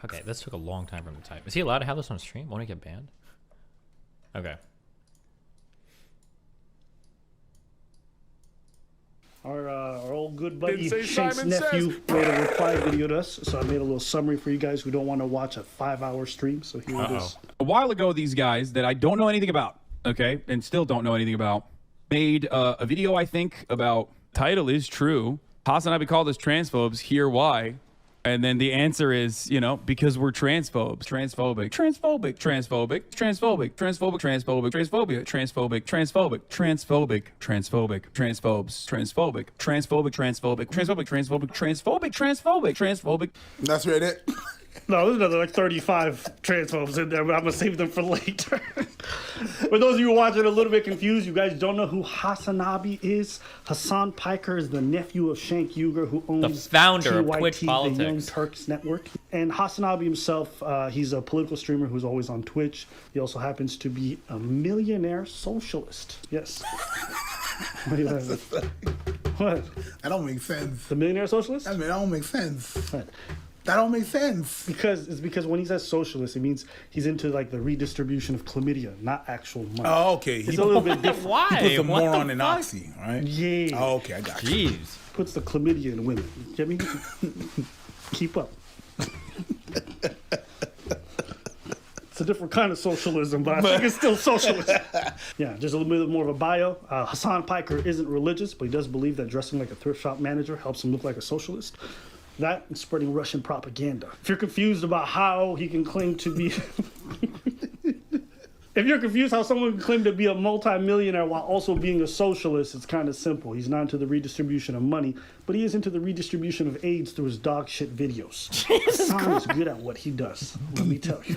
Okay, this took a long time for him to type. Is he allowed to have this on stream? Won't he get banned? Okay. Our old good buddy Shank's nephew made a reply video to us, so I made a little summary for you guys who don't want to watch a 5-hour stream. So here it is. A while ago, these guys that I don't know anything about, okay, and still don't know anything about, made a video, I think, about title is true. HasanAbi called us transphobes. Hear why? And then the answer is, you know, because we're transphobes, transphobic, transphobic, transphobic, transphobic, transphobic, transphobic, transphobia, transphobic, transphobic, transphobic, transphobic, transphobes, transphobic, transphobic, transphobic, transphobic, transphobic, transphobic, transphobic, transphobic. That's right. It. No, there's another like 35 transphobes in there, but I'm gonna save them for later. For those of you watching a little bit confused, you guys don't know who HasanAbi is. Hassan Piker is the nephew of Shank Uger, who owns the founder of TYT, Twitch Politics, the Young Turks Network. And HasanAbi himself, he's a political streamer who's always on Twitch. He also happens to be a millionaire socialist. Yes. What? That don't make sense. The millionaire socialist? I mean, that don't make sense. What? That don't make sense. Because when he says socialist, it means he's into like the redistribution of chlamydia, not actual money. Oh, okay. It's a little bit different. Why? He puts the What moron the in fuck? oxy, right? Yeah. Oh, okay, I got you. Jeez. Puts the chlamydia in women. You get me? Keep up. It's a different kind of socialism, but I think it's still socialism. Yeah, just a little bit more of a bio. Hassan Piker isn't religious, but he does believe that dressing like a thrift shop manager helps him look like a socialist. That and spreading Russian propaganda. If you're confused about how he can claim to be... If you're confused how someone can claim to be a multi-millionaire while also being a socialist, it's kind of simple. He's not into the redistribution of money, but he is into the redistribution of AIDS through his dog shit videos. Hassan is good at what he does, let me tell you.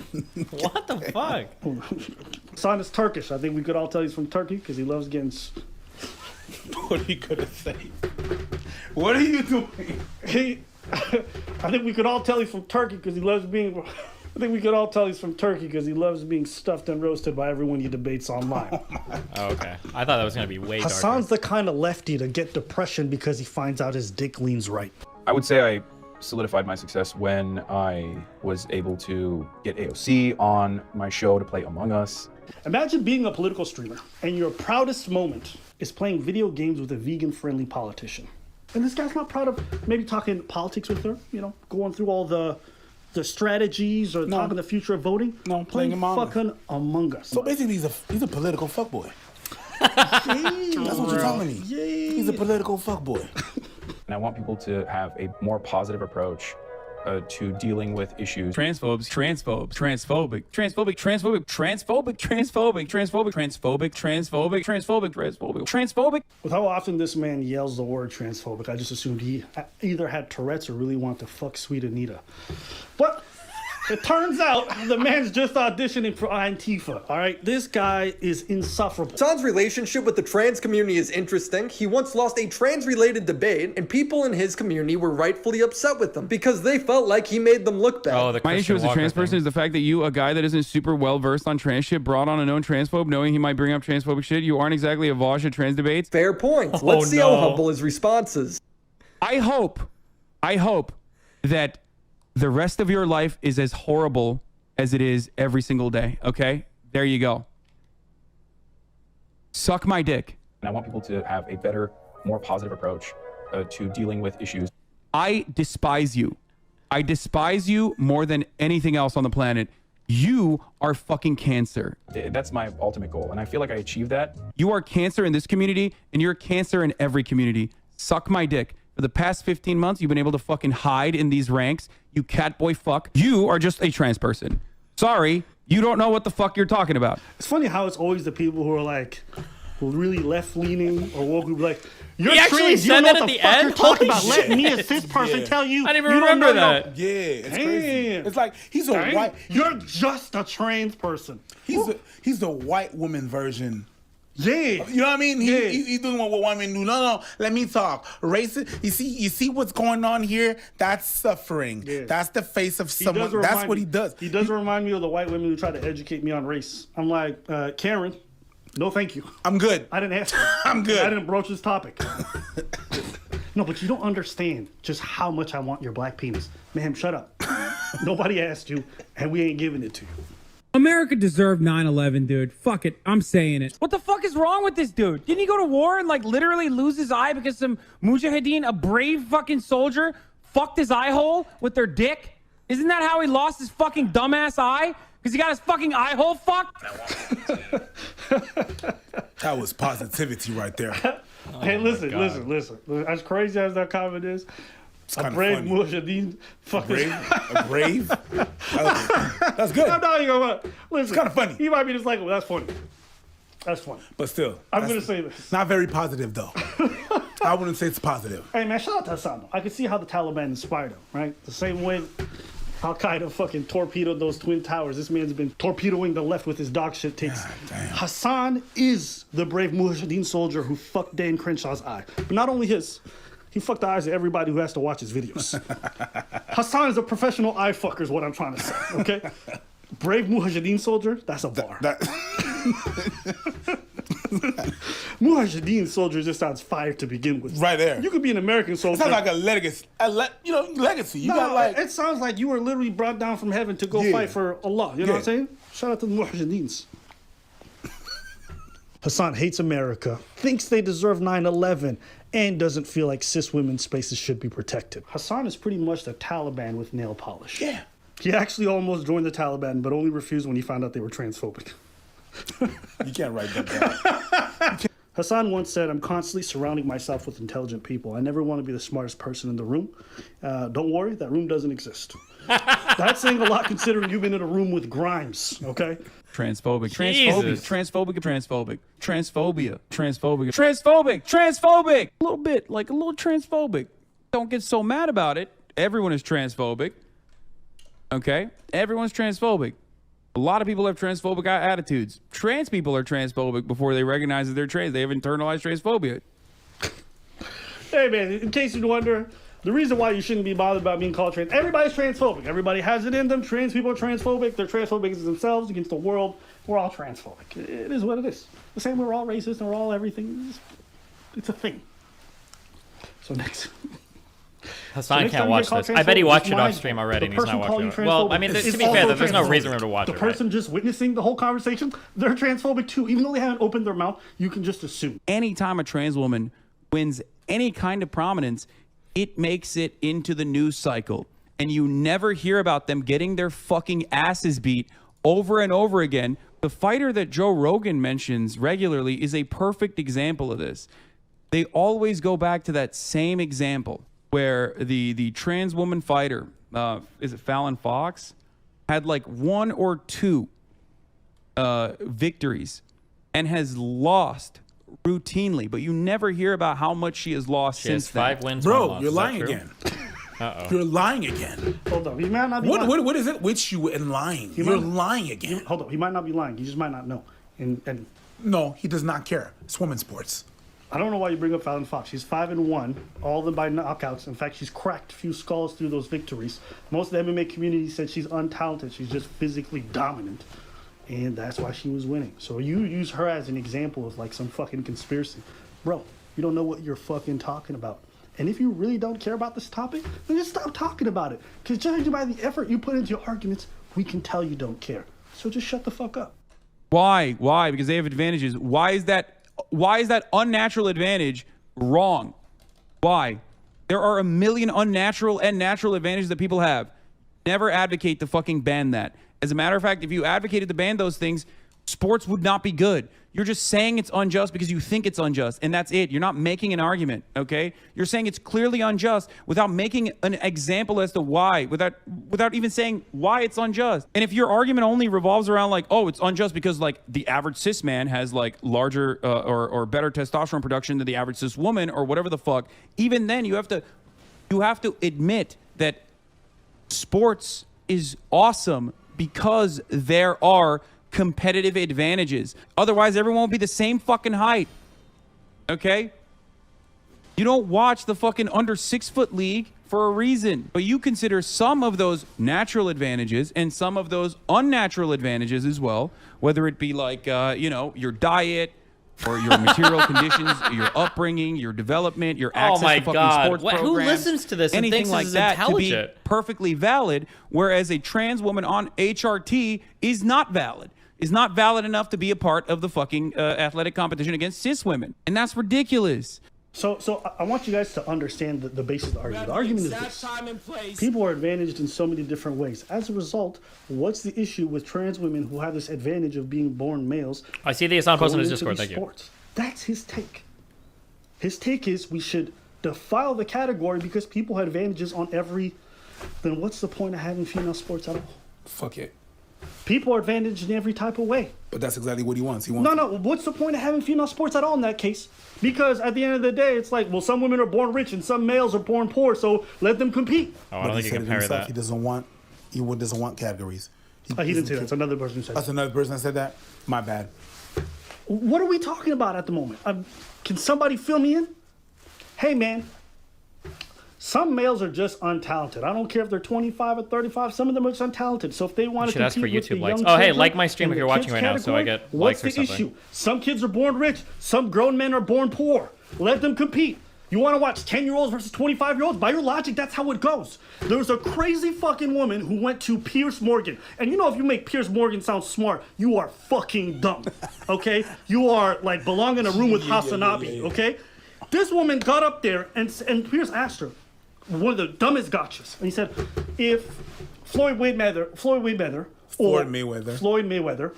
What the fuck? Hassan is Turkish. I think we could all tell he's from Turkey because he loves getting... What are you gonna say? What are you doing? I think we could all tell he's from Turkey because he loves being... I think we could all tell he's from Turkey because he loves being stuffed and roasted by everyone he debates online. Oh, okay. I thought that was going to be way darker. Hassan's the kind of lefty to get depression because he finds out his dick leans right. I would say I solidified my success when I was able to get AOC on my show to play Among Us. Imagine being a political streamer and your proudest moment is playing video games with a vegan-friendly politician. And this guy's not proud of maybe talking politics with her, you know, going through all the strategies or talking the future of voting. No, playing fucking Among Us. So basically, he's a political fuckboy. That's what you're telling me. He's a political fuckboy. And I want people to have a more positive approach to dealing with issues. Transphobes, transphobic, transphobic, transphobic, transphobic, transphobic, transphobic, transphobic, transphobic, transphobic, transphobic, transphobic, transphobic. With how often this man yells the word transphobic, I just assumed he either had Tourette's or really wanted to fuck Sweet Anita. But it turns out the man's just auditioning for Antifa, all right? This guy is insufferable. Hassan's relationship with the trans community is interesting. He once lost a trans-related debate, and people in his community were rightfully upset with him because they felt like he made them look bad. Oh, My issue as a trans person is the fact that you, a guy that isn't super well versed on trans shit, brought on a known transphobe knowing he might bring up transphobic shit. You aren't exactly a Vosh at trans debates. Fair point. Let's see how humble his response is. I hope that the rest of your life is as horrible as it is every single day, okay? There you go. Suck my dick. And I want people to have a better, more positive approach to dealing with issues. I despise you. I despise you more than anything else on the planet. You are fucking cancer. That's my ultimate goal, and I feel like I achieved that. You are cancer in this community, and you're cancer in every community. Suck my dick. For the past 15 months, you've been able to fucking hide in these ranks. You catboy fuck. You are just a trans person. Sorry, you don't know what the fuck you're talking about. It's funny how it's always the people who are like really left-leaning or woke who be like, you're He actually trans, you said don't that know at what the the fuck end? you're talking Holy about. Let shit. me, a cis person, tell you. I didn't even you don't remember know that. Yeah, it's crazy. Damn. It's like he's a Dang, white. You're just a trans person. He's the white woman version. Yeah. You know what I mean? He's doing what white men do. No, let me talk. Racist. You see what's going on here? That's suffering. Yeah. That's the face of someone. That's what he does. He does remind me of the white women who try to educate me on race. I'm like, Karen, no thank you. I'm good. I didn't ask. I'm good. I didn't broach this topic. No, but you don't understand just how much I want your black penis. Ma'am, shut up. Nobody asked you, and we ain't giving it to you. America deserved 9/11, dude. Fuck it. I'm saying it. What the fuck is wrong with this dude? Didn't he go to war and like literally lose his eye because some mujahideen, a brave fucking soldier, fucked his eye hole with their dick? Isn't that how he lost his fucking dumbass eye? Because he got his fucking eye hole fucked? That was positivity right there. Hey, listen. As crazy as that comment is, a brave mujahideen fucked his... A brave? That's good. I'm not even gonna... Listen, it's kind of funny. He might be dislikable. That's funny. That's funny. But still. I'm going to say this. Not very positive, though. I wouldn't say it's positive. Hey, man, shout out to Hassan. I can see how the Taliban inspired him, right? The same way Al-Qaeda fucking torpedoed those Twin Towers. This man's been torpedoing the left with his dog shit takes. Hassan is the brave mujahideen soldier who fucked Dan Crenshaw's eye. But not only his, he fucked the eyes of everybody who has to watch his videos. Hassan is a professional eye fucker is what I'm trying to say, okay? Brave mujahideen soldier, that's a bar. Mujahideen soldier just sounds fire to begin with. Right there. You could be an American soldier. It sounds like a legacy. Legacy. You got like... It sounds like you were literally brought down from heaven to go fight for Allah. You know what I'm saying? Shout out to the Mujahideens. Hassan hates America, thinks they deserve 9/11, and doesn't feel like cis women's spaces should be protected. Hassan is pretty much the Taliban with nail polish. Yeah. He actually almost joined the Taliban, but only refused when he found out they were transphobic. You can't write that down. Hassan once said, I'm constantly surrounding myself with intelligent people. I never want to be the smartest person in the room. Don't worry, that room doesn't exist. That's saying a lot considering you've been in a room with Grimes, okay? Transphobic. Jesus. Transphobia. Transphobic. A little bit, like a little transphobic. Don't get so mad about it. Everyone is transphobic. Okay? Everyone's transphobic. A lot of people have transphobic attitudes. Trans people are transphobic before they recognize that they're trans. They have internalized transphobia. Hey, man, in case you wonder, the reason why you shouldn't be bothered about being called trans, everybody's transphobic. Everybody has it in them. Trans people are transphobic. They're transphobic against themselves, against the world. We're all transphobic. It is what it is. The same way we're all racist and we're all everything. It's a thing. So next... Hassan can't watch this. I bet he watched it off stream already and he's not watching it. Well, I mean, to be fair, there's no reason for him to watch it. The person just witnessing the whole conversation, they're transphobic too. Even though they haven't opened their mouth, you can just assume. Anytime a trans woman wins any kind of prominence, it makes it into the news cycle. And you never hear about them getting their fucking asses beat over and over again. The fighter that Joe Rogan mentions regularly is a perfect example of this. They always go back to that same example where the trans woman fighter, is it Fallon Fox, had like 1 or 2 victories and has lost routinely, but you never hear about how much she has lost She since has 5 wins. Bro, you're lying again. Uh-oh. You're lying again. Hold up, he might not be lying. What is it with you and lying? You're lying again. Hold up, he might not be lying. He just might not know. And No, he does not care. It's women's sports. I don't know why you bring up Fallon Fox. She's 5-1, all of them by knockouts. In fact, she's cracked a few skulls through those victories. Most of the MMA community said she's untalented. She's just physically dominant. And that's why she was winning. So you use her as an example of like some fucking conspiracy. Bro, you don't know what you're fucking talking about. And if you really don't care about this topic, then just stop talking about it. Because judging by the effort you put into your arguments, we can tell you don't care. So just shut the fuck up. Why? Because they have advantages. Why is that unnatural advantage wrong? Why? There are a million unnatural and natural advantages that people have. Never advocate to fucking ban that. As a matter of fact, if you advocated to ban those things, sports would not be good. You're just saying it's unjust because you think it's unjust, and that's it. You're not making an argument, okay? You're saying it's clearly unjust without making an example as to why, without even saying why it's unjust. And if your argument only revolves around like, oh, it's unjust because like the average cis man has like larger or better testosterone production than the average cis woman or whatever the fuck, even then you have to admit that sports is awesome because there are competitive advantages. Otherwise, everyone will be the same fucking height. Okay? You don't watch the fucking under 6 foot league for a reason, but you consider some of those natural advantages and some of those unnatural advantages as well, whether it be like, your diet, or your material conditions, your upbringing, your development, your access to fucking sports programs. Who listens to this and anything thinks like this is that intelligent? to be perfectly valid, whereas a trans woman on HRT is not valid. Is not valid enough to be a part of the fucking athletic competition against cis women. And that's ridiculous. So I want you guys to understand the basis of the argument. The argument is this. People are advantaged in so many different ways. As a result, what's the issue with trans women who have this advantage of being born males? I see the Hasan post in his going into Discord. these Thank you. sports? That's his take. His take is we should defile the category because people have advantages on every... Then what's the point of having female sports at all? Fuck it. People are advantaged in every type of way. But that's exactly what he wants. He wants. No. What's the point of having female sports at all in that case? Because at the end of the day, it's like, well, some women are born rich and some males are born poor, so let them compete. Oh, I don't think you can compare that. He doesn't want categories. He didn't say that. It's another person who said that. That's another person that said that? My bad. What are we talking about at the moment? Can somebody fill me in? Hey, man. Some males are just untalented. I don't care if they're 25 or 35. Some of them are just untalented. So if they want to should ask for compete with the YouTube likes. young Oh, hey, children like my stream in if the you're watching kids right now, so I category, get what's likes or the something. issue? Some kids are born rich. Some grown men are born poor. Let them compete. You want to watch 10-year-olds versus 25-year-olds? By your logic, that's how it goes. There was a crazy fucking woman who went to Piers Morgan. And you know, if you make Piers Morgan sound smart, you are fucking dumb, okay? You are, like, belong in a room with HasanAbi, okay? This woman got up there, and Piers asked her, one of the dumbest gotchas. And he said, if Floyd Mayweather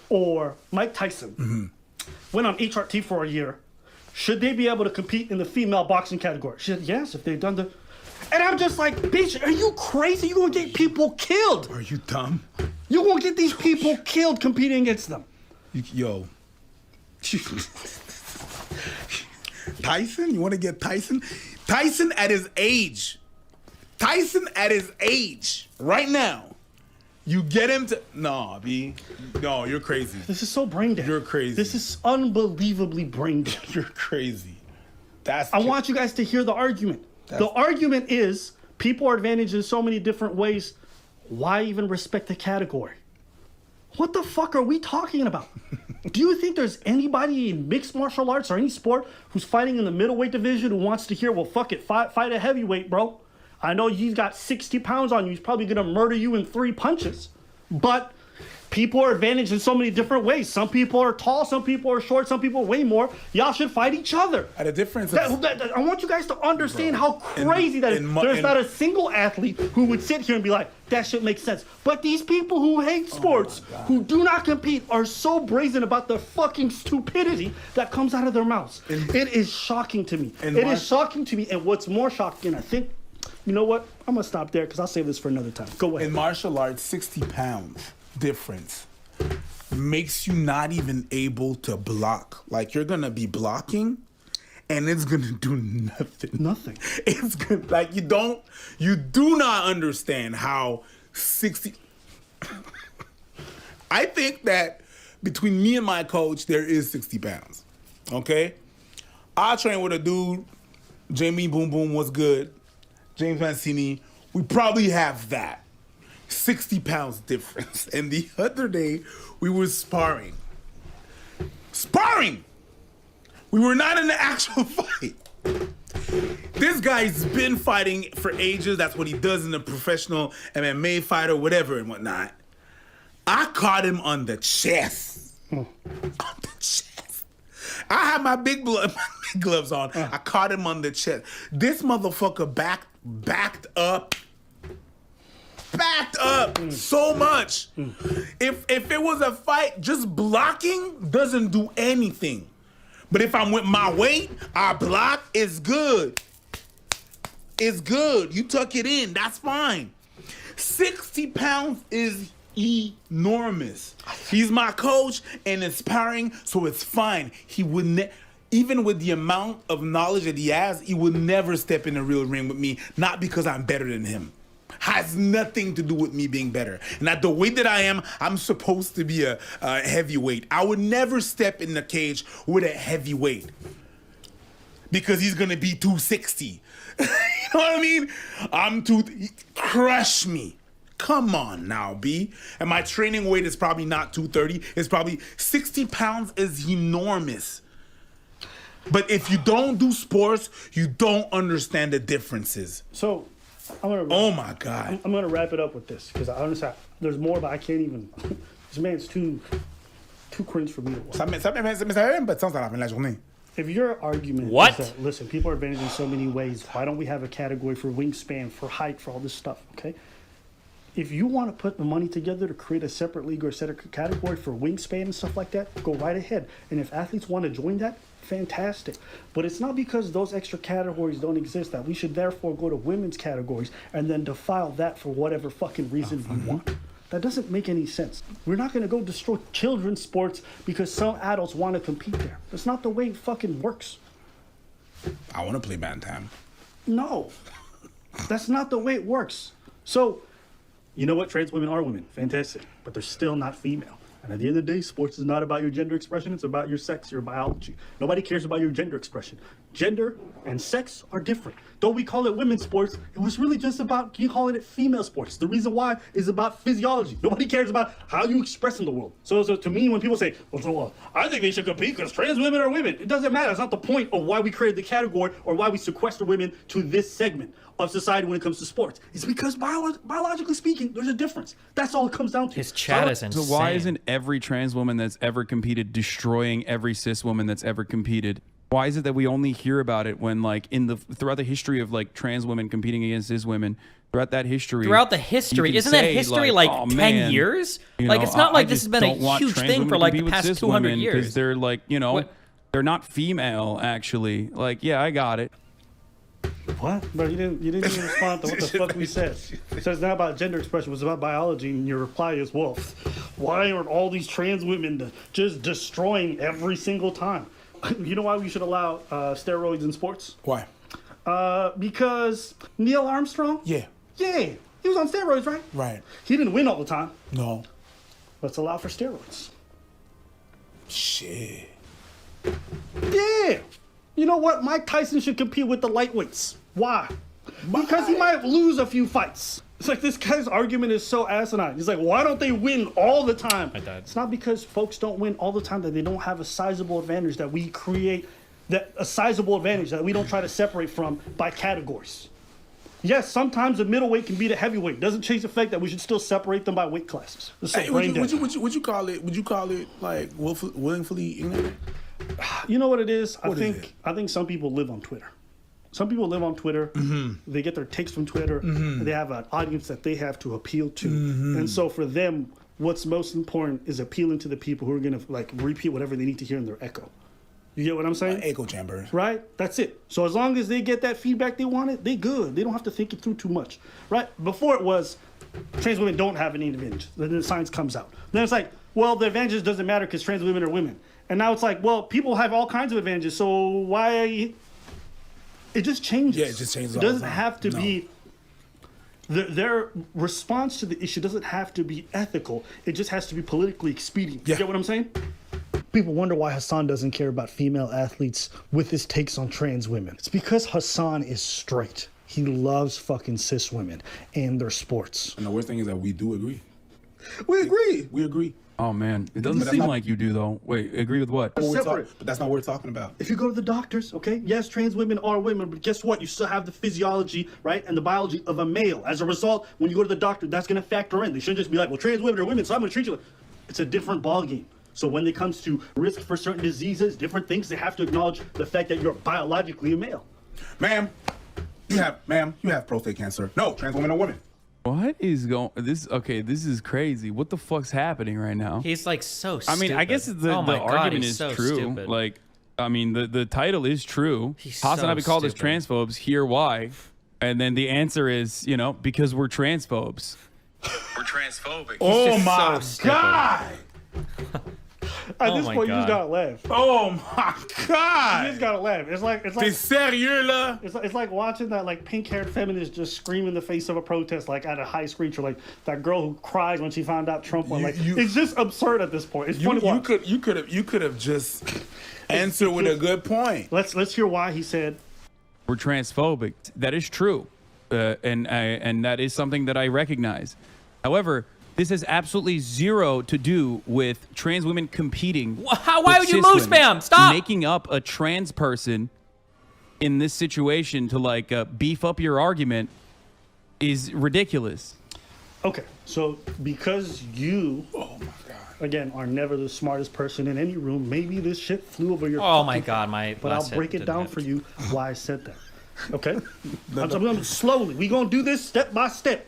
or Mike Tyson went on HRT for a year, should they be able to compete in the female boxing category? She said, yes, if they've done the... And I'm just like, bitch, are you crazy? You're going to get people killed. Are you dumb? You're going to get these people killed competing against them. Yo. Tyson? You want to get Tyson? Tyson at his age, right now, you get him to... No, B. No, you're crazy. This is so brain dead. You're crazy. This is unbelievably brain dead. You're crazy. I want you guys to hear the argument. The argument is people are advantaged in so many different ways. Why even respect the category? What the fuck are we talking about? Do you think there's anybody in mixed martial arts or any sport who's fighting in the middleweight division who wants to hear, well, fuck it, fight a heavyweight, bro? I know he's got 60 pounds on you. He's probably going to murder you in 3 punches. But people are advantaged in so many different ways. Some people are tall, some people are short, some people weigh more. Y'all should fight each other. At a difference. I want you guys to understand how crazy that is. There's not a single athlete who would sit here and be like, that shit makes sense. But these people who hate sports, who do not compete, are so brazen about the fucking stupidity that comes out of their mouths. It is shocking to me. It is shocking to me. And what's more shocking, I think, you know what? I'm going to stop there because I'll save this for another time. Go ahead. In martial arts, 60 pounds difference makes you not even able to block. Like, you're going to be blocking and it's going to do nothing. It's good. Like, you do not understand how 60... I think that between me and my coach, there is 60 pounds. Okay? I train with a dude, Jamie Boom Boom was good. James Mancini, we probably have that. 60 pounds difference. And the other day, we were sparring. We were not in the actual fight. This guy's been fighting for ages. That's what he does in a professional MMA fight or whatever and whatnot. I caught him on the chest. On the chest. I had my big gloves on. I caught him on the chest. This motherfucker backed up so much. If it was a fight, just blocking doesn't do anything. But if I'm with my weight, I block, it's good. It's good. You tuck it in, that's fine. 60 pounds is enormous. He's my coach and inspiring, so it's fine. He would even with the amount of knowledge that he has, he would never step in a real ring with me, not because I'm better than him. Has nothing to do with me being better. And at the weight that I am, I'm supposed to be a heavyweight. I would never step in the cage with a heavyweight because he's gonna be 260. You know what I mean? Crush me. Come on now, B. And my training weight is probably not 230. It's probably 60 pounds is enormous. But if you don't do sports, you don't understand the differences. So, oh my God. I'm gonna wrap it up with this because I understand there's more, but I can't even. This man's too cringe for me to watch. Ça me fait pas de sens à la fin de la journée. If your argument What? is that, listen, people are advantaged in so many ways, why don't we have a category for wingspan, for height, for all this stuff, okay? If you want to put the money together to create a separate league or a separate category for wingspan and stuff like that, go right ahead. And if athletes want to join that, fantastic. But it's not because those extra categories don't exist that we should therefore go to women's categories and then defile that for whatever fucking reason we want. That doesn't make any sense. We're not going to go destroy children's sports because some adults want to compete there. That's not the way it fucking works. I want to play Bantam. No, that's not the way it works. So, you know what? Trans women are women. Fantastic. But they're still not female. And at the end of the day, sports is not about your gender expression. It's about your sex, your biology. Nobody cares about your gender expression. Gender and sex are different. Though we call it women's sports, it was really just about you calling it female sports. The reason why is about physiology. Nobody cares about how you express in the world. So to me, when people say, well, I think they should compete because trans women are women, it doesn't matter. It's not the point of why we created the category or why we sequester women to this segment of society when it comes to sports. It's because biologically speaking, there's a difference. That's all it comes down to. His chat is insane. So why isn't every trans woman that's ever competed destroying every cis woman that's ever competed? Why is it that we only hear about it when, like, throughout the history of like trans women competing against cis women, throughout the history, isn't that history like oh, 10 man, years? You like know, it's not like I this has just been a don't want huge trans thing women for to like be the with past cis 200 women, years. because they're like, you know, What? they're not female actually. Like, yeah, I got it. What? Bro, you didn't even respond to what the fuck we said. It says not about gender expression, it was about biology, and your reply is, well, why aren't all these trans women just destroying every single time? You know why we should allow steroids in sports? Why? Because Neil Armstrong? Yeah. Yeah, he was on steroids, right? Right. He didn't win all the time. No. Let's allow for steroids. Shit. Yeah. You know what? Mike Tyson should compete with the lightweights. Why? Because he might lose a few fights. It's like this guy's argument is so asinine. He's like, why don't they win all the time? It's not because folks don't win all the time that they don't have a sizable advantage that we create, a sizable advantage that we don't try to separate from by categories. Yes, sometimes a middleweight can beat a heavyweight. Doesn't change the fact that we should still separate them by weight classes. Hey, would you call it like willfully ignorant? You know what it is? What is it? I think some people live on Twitter. Some people live on Twitter. Mm-hmm. They get their takes from Twitter. Mm-hmm. They have an audience that they have to appeal to. Mm-hmm. And so for them, what's most important is appealing to the people who are going to like repeat whatever they need to hear in their echo. You get what I'm saying? Echo chambers. Right? That's it. So as long as they get that feedback they wanted, they good. They don't have to think it through too much. Right? Before it was, trans women don't have any advantage. Then the science comes out. Then it's like, well, the advantages doesn't matter because trans women are women. And now it's like, well, people have all kinds of advantages. So why... It just changes. Yeah, it just changes. It doesn't have to be. Their response to the issue doesn't have to be ethical. It just has to be politically expedient. You get what I'm saying? People wonder why Hasan doesn't care about female athletes with his takes on trans women. It's because Hasan is straight. He loves fucking cis women and their sports. And the worst thing is that we do agree. We agree. We agree. Oh man, it doesn't seem like you do though. Wait, agree with what? Separate. But that's not what we're talking about. If you go to the doctors, okay, yes, trans women are women, but guess what? You still have the physiology, right, and the biology of a male. As a result, when you go to the doctor, that's going to factor in. They shouldn't just be like, well, trans women are women, so I'm going to treat you like... It's a different ballgame. So when it comes to risk for certain diseases, different things, they have to acknowledge the fact that you're biologically a male. Ma'am, you have prostate cancer. No, trans women are women. What is going? This is crazy. What the fuck's happening right now? He's like so stupid. I mean, I guess the argument is so true. Stupid. Like, I mean, the title is true. HasanAbi called us transphobes. Here, why? And then the answer is, you know, because we're transphobes. We're transphobic. Oh my God! At this point, you just gotta laugh. Oh my God! You just gotta laugh. It's like T'es sérieux là? It's like watching that like pink-haired feminist just scream in the face of a protest, like at a high screecher, like that girl who cries when she found out Trump won. Like it's just absurd at this point. It's funny. You could have just answered with a good point. Let's hear why he said we're transphobic. That is true, and that is something that I recognize. However, This has absolutely zero to do with trans women competing. Why would you move spam? Stop! Making up a trans person in this situation to like beef up your argument is ridiculous. Okay, so because you, again, are never the smartest person in any room, maybe this shit flew over your. Oh my god, But I'll break it down for you why I said that. Okay, I'm slowly. We gonna do this step by step.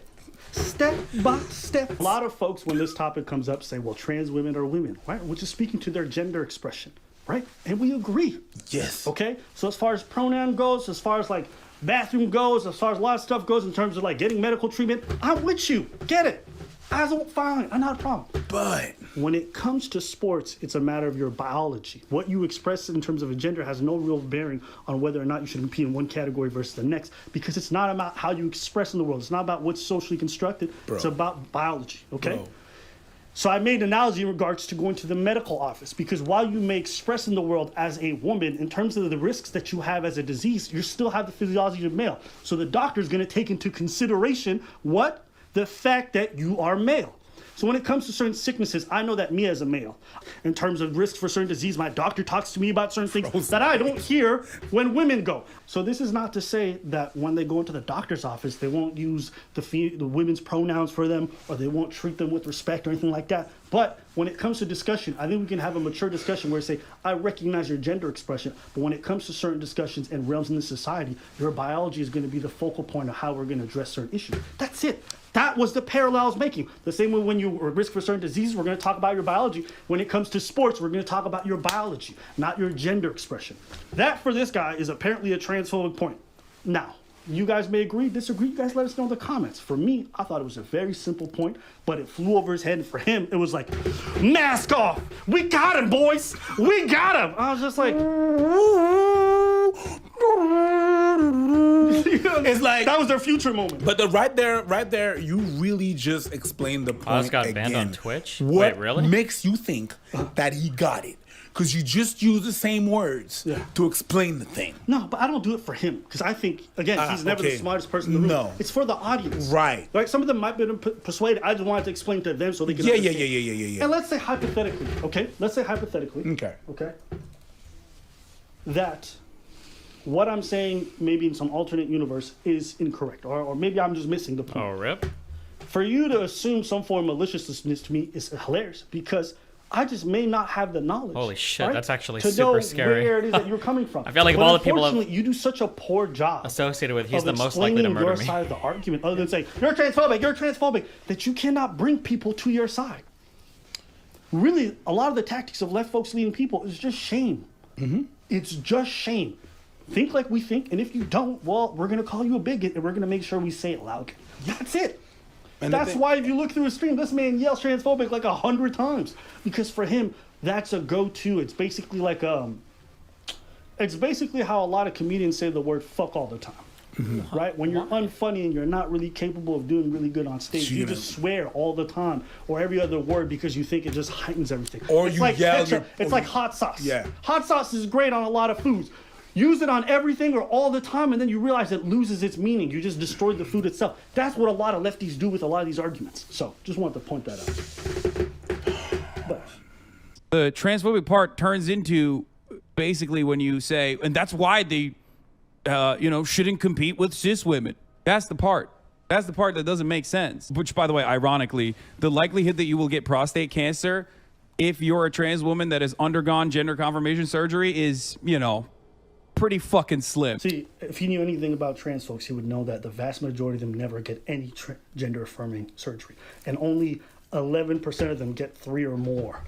Step by step. A lot of folks, when this topic comes up, say, well, trans women are women, right? Which is speaking to their gender expression, right? And we agree. Yes. Okay? So as far as pronoun goes, as far as like bathroom goes, as far as a lot of stuff goes in terms of like getting medical treatment, I'm with you. Get it. Fine. Not a problem. But when it comes to sports, it's a matter of your biology. What you express in terms of a gender has no real bearing on whether or not you should compete in one category versus the next, because it's not about how you express in the world. It's not about what's socially constructed. It's about biology, okay? So I made an analogy in regards to going to the medical office, because while you may express in the world as a woman, in terms of the risks that you have as a disease, you still have the physiology of male. So the doctor is going to take into consideration what? The fact that you are male. So when it comes to certain sicknesses, I know that me as a male, in terms of risks for certain disease, my doctor talks to me about certain things that I don't hear when women go. So this is not to say that when they go into the doctor's office, they won't use the women's pronouns for them, or they won't treat them with respect or anything like that. But when it comes to discussion, I think we can have a mature discussion where say, I recognize your gender expression, but when it comes to certain discussions and realms in this society, your biology is going to be the focal point of how we're going to address certain issues. That's it. That was the parallel I was making. The same way when you are at risk for certain diseases, we're going to talk about your biology. When it comes to sports, we're going to talk about your biology, not your gender expression. That, for this guy, is apparently a transphobic point. Now, you guys may agree, disagree. You guys let us know in the comments. For me, I thought it was a very simple point, but it flew over his head. And for him, it was like, mask off. We got him, boys. We got him. I was just like, it's like that was their future moment. But right there, you really just explained the point. Oz got again. banned on Twitch? What Wait, really? makes you think that he got it? Because you just use the same words to explain the thing. No, but I don't do it for him. Because I think, again, he's never the smartest person in the room. No. It's for the audience. Right. Like, some of them might be persuaded. I just wanted to explain to them so they can understand. Yeah. And let's say hypothetically, okay? Okay? That what I'm saying, maybe in some alternate universe, is incorrect. Or maybe I'm just missing the point. Oh, rip. For you to assume some form of maliciousness to me is hilarious, because I just may not have the knowledge. Holy shit, right? that's actually to super know scary. where it is that you're coming from. I feel like but of all the people unfortunately, you do such a poor job associated with, he's of the most likely to murder your me. side of the argument, other than saying you're transphobic, that you cannot bring people to your side. Really, a lot of the tactics of left folks leading people is just shame. It's just shame. Think like we think, and if you don't, well, we're gonna call you a bigot, and we're gonna make sure we say it loud. That's it. And that's why if you look through his stream, this man yells transphobic like 100 times, because for him, that's a go-to. It's basically like it's basically how a lot of comedians say the word fuck all the time, right? When you're unfunny and you're not really capable of doing really good on stage, you just swear all the time, or every other word, because you think it just heightens everything. Or it's you like yell. ketchup. It's like hot sauce. Yeah. Hot sauce is great on a lot of foods. Use it on everything or all the time, and then you realize it loses its meaning. You just destroyed the food itself. That's what a lot of lefties do with a lot of these arguments. So, just wanted to point that out. But the transphobic part turns into basically when you say, and that's why they, shouldn't compete with cis women. That's the part. That's the part that doesn't make sense. Which, by the way, ironically, the likelihood that you will get prostate cancer if you're a trans woman that has undergone gender confirmation surgery is, pretty fucking slim. See, if he knew anything about trans folks, he would know that the vast majority of them never get any gender-affirming surgery. And only 11% of them get 3 or more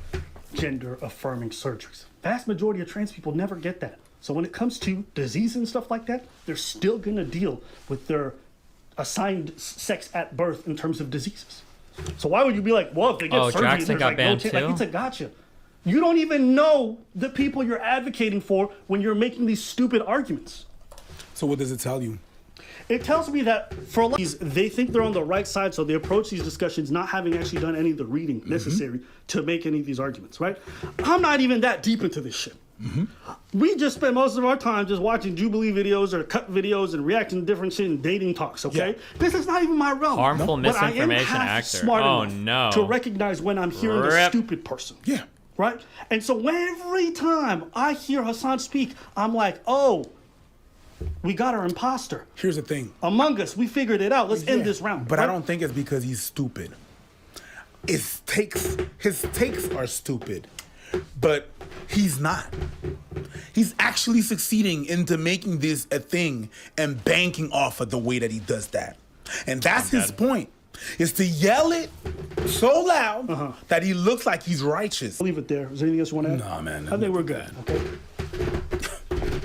gender-affirming surgeries. Vast majority of trans people never get that. So when it comes to disease and stuff like that, they're still going to deal with their assigned sex at birth in terms of diseases. So why would you be like, well, if they get surgery, Jackson got banned too? Like, it's a gotcha. You don't even know the people you're advocating for when you're making these stupid arguments. So what does it tell you? It tells me that for a lot of these, they think they're on the right side, so they approach these discussions not having actually done any of the reading necessary to make any of these arguments, right? I'm not even that deep into this shit. We just spend most of our time just watching Jubilee videos or cut videos and reacting to different shit and dating talks, okay? Yeah. This is not even my realm. Harmful But I am misinformation half actor. smart Oh, enough no. to recognize when I'm hearing a Rip. stupid person. Yeah. Right? And so every time I hear Hasan speak, I'm like, oh, we got our imposter. Here's the thing. Among Us, we figured it out. Let's end this round. But right? I don't think it's because he's stupid. His takes are stupid. But he's not. He's actually succeeding into making this a thing and banking off of the way that he does that. And that's his point, is to yell it so loud that he looks like he's righteous. Leave it there. Is there anything else you want to add? Nah, man. I think we're good. Okay.